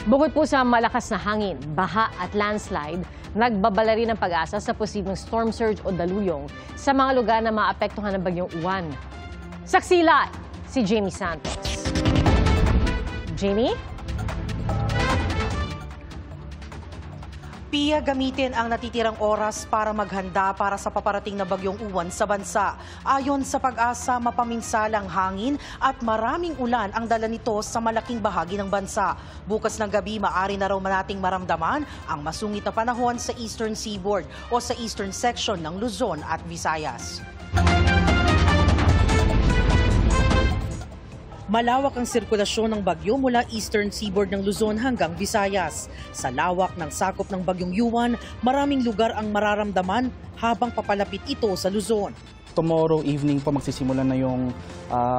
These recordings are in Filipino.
Bukod po sa malakas na hangin, baha at landslide, nagbabala rin ang pag-asa sa posibleng storm surge o daluyong sa mga lugar na maapektuhan ng bagyong Uwan. Saksila, si Jamie Santos. Jamie? Pia, gamitin ang natitirang oras para maghanda para sa paparating na bagyong Uwan sa bansa. Ayon sa pag-asa, mapaminsalang hangin at maraming ulan ang dala nito sa malaking bahagi ng bansa. Bukas ng gabi, maaari na raw nating maramdaman ang masungit na panahon sa Eastern Seaboard o sa Eastern section ng Luzon at Visayas. Malawak ang sirkulasyon ng bagyo mula Eastern Seaboard ng Luzon hanggang Visayas. Sa lawak ng sakop ng bagyong Uwan, maraming lugar ang mararamdaman habang papalapit ito sa Luzon. Tomorrow evening po magsisimula na yung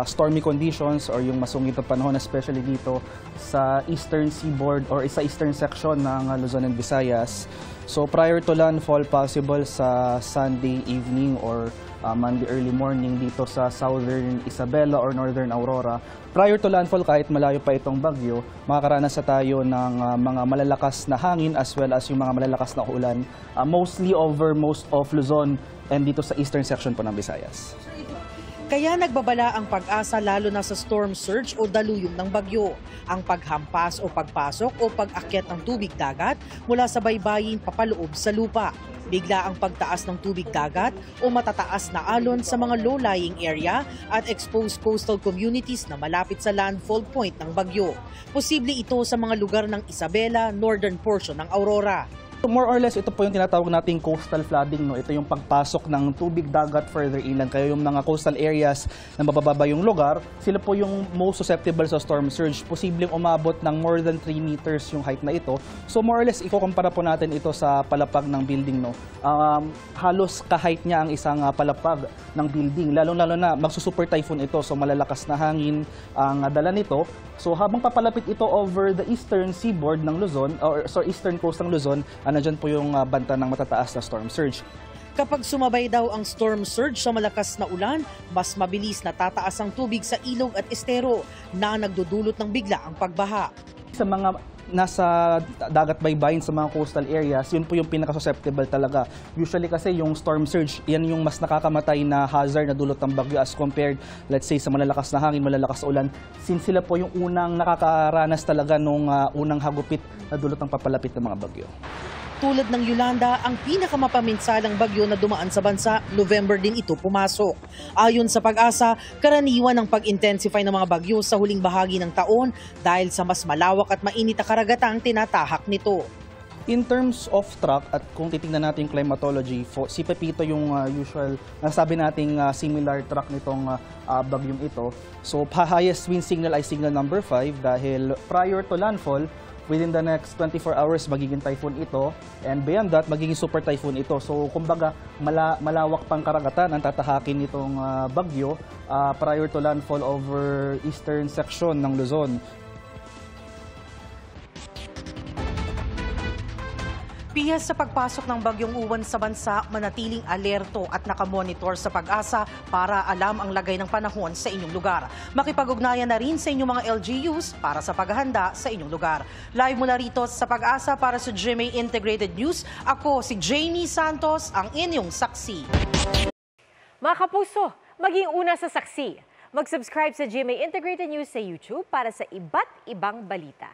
stormy conditions or yung masungit na panahon, especially dito sa Eastern Seaboard or sa Eastern section ng Luzon and Visayas. So prior to landfall, possible sa Sunday evening or Monday early morning dito sa Southern Isabela or Northern Aurora. Prior to landfall, kahit malayo pa itong bagyo, makakaranas tayo ng mga malalakas na hangin as well as yung mga malalakas na ulan, mostly over most of Luzon and dito sa eastern section po ng Visayas. Kaya nagbabala ang pag-asa lalo na sa storm surge o daluyong ng bagyo. Ang paghampas o pagpasok o pag-akyat ng tubig dagat mula sa baybayin papaloob sa lupa. Bigla ang pagtaas ng tubig dagat o matataas na alon sa mga low-lying area at exposed coastal communities na malapit sa landfall point ng bagyo. Posible ito sa mga lugar ng Isabela, northern portion ng Aurora. So more or less, ito po yung tinatawag nating coastal flooding. No? Ito yung pagpasok ng tubig dagat further inland. Kaya yung mga coastal areas na mabababa yung lugar, sila po yung most susceptible sa storm surge. Posibleng umabot ng more than 3 meters yung height na ito. So more or less, ikukumpara po natin ito sa palapag ng building. No? Halos ka-height niya ang isang palapag ng building. Lalo-lalo na magsusuper typhoon ito. So malalakas na hangin ang dala nito. So habang papalapit ito over the eastern seaboard ng Luzon, or eastern coast ng Luzon, nandyan po yung banta ng matataas na storm surge. Kapag sumabay daw ang storm surge sa malakas na ulan, mas mabilis na tataas ang tubig sa ilog at estero na nagdudulot ng bigla ang pagbaha. Sa mga nasa dagat baybayin sa mga coastal areas, yun po yung pinaka-susceptible talaga. Usually kasi yung storm surge, yan yung mas nakakamatay na hazard na dulot ng bagyo as compared, let's say, sa malalakas na hangin, malalakas na ulan. Since sila po yung unang nakakaranas talaga nung unang hagupit na dulot ng papalapit ng mga bagyo. Tulad ng Yolanda, ang pinakamapaminsalang bagyo na dumaan sa bansa, November din ito pumasok. Ayon sa pag-asa, karaniwan ang pag-intensify ng mga bagyo sa huling bahagi ng taon dahil sa mas malawak at mainit na karagatang tinatahak nito. In terms of track, at kung titingnan natin yung climatology, si Pepito yung usual, nasabi nating similar track nitong bagyong ito. So highest wind signal ay signal number 5 dahil prior to landfall, within the next 24 hours, magiging typhoon ito. And beyond that, magiging super typhoon ito. So, kumbaga, malawak pang karagatan ang tatahakin nitong bagyo prior to landfall over eastern section ng Luzon. Pia, sa pagpasok ng bagyong Uwan sa bansa, manatiling alerto at nakamonitor sa pag-asa para alam ang lagay ng panahon sa inyong lugar. Makipag-ugnayan na rin sa inyong mga LGUs para sa paghahanda sa inyong lugar. Live mula rito sa pag-asa para sa GMA Integrated News, ako si Jamie Santos, ang inyong saksi. Mga kapuso, maging una sa saksi. Mag-subscribe sa GMA Integrated News sa YouTube para sa iba't ibang balita.